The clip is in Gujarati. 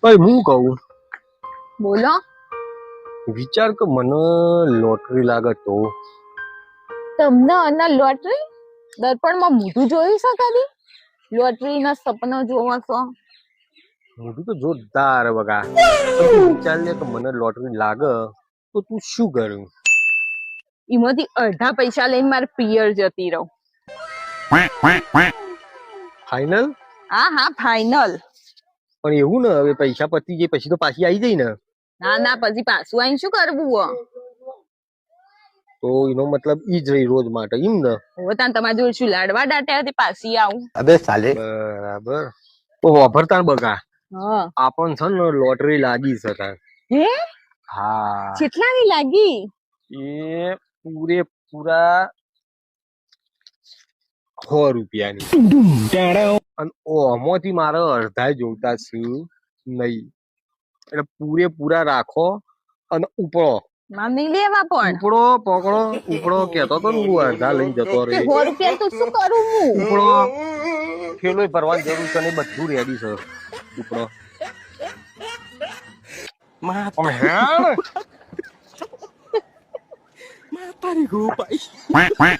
ભાઈ હું કહું બોલો. વિચાર કે મને લોટરી લાગે તો તમને અને લોટરી દર્પણમાં મોઢું જોયું છે કદી? લોટરી ના સપના જોવો છો? મોઢું તો જોરદાર બગા પણ તું વિચાર લે કે મને લોટરી લાગે તો તું શું કરું? એમાંથી અડધા પૈસા લઈને મારે પિયર જતી રહું. ફાઈનલ? હા ફાઈનલ. પણ એવું ને હવે પૈસા પતી જાય પછી તો પાછી આવી જાય ને? ના પછી પાછું આઈને શું કરવું હો? તો એનો મતલબ ઈ જ રહી રોજ માટે એમ ને? હવે તાન તમારી જોડે શું લાડવા દાટ્યાથી પાછી આવું? અબે સાલે બરાબર. તો વાપરતા બગા હા. આપણ છે ને લોટરી લાગી શકે. હે? હા. કેટલાની લાગી? એ પૂરેપૂરા 100 રૂપિયાની. અને ઓમાંથી મારે અડધા જોતા છે નહીં. એટલે પૂરેપૂરા રાખો અને ઉપડો. માર નહીં લેવા પણ. ઉપડો પકડો ઉપડો કેતો તો ને હું અડધા લઈને જતો તે રહી. 100 રૂપિયા તો શું કરું હું? ઉપડો ખેલો ભરવાની જરૂર છે ને બધું રેડી છે. ઉપડો તારી ગો ભાઈ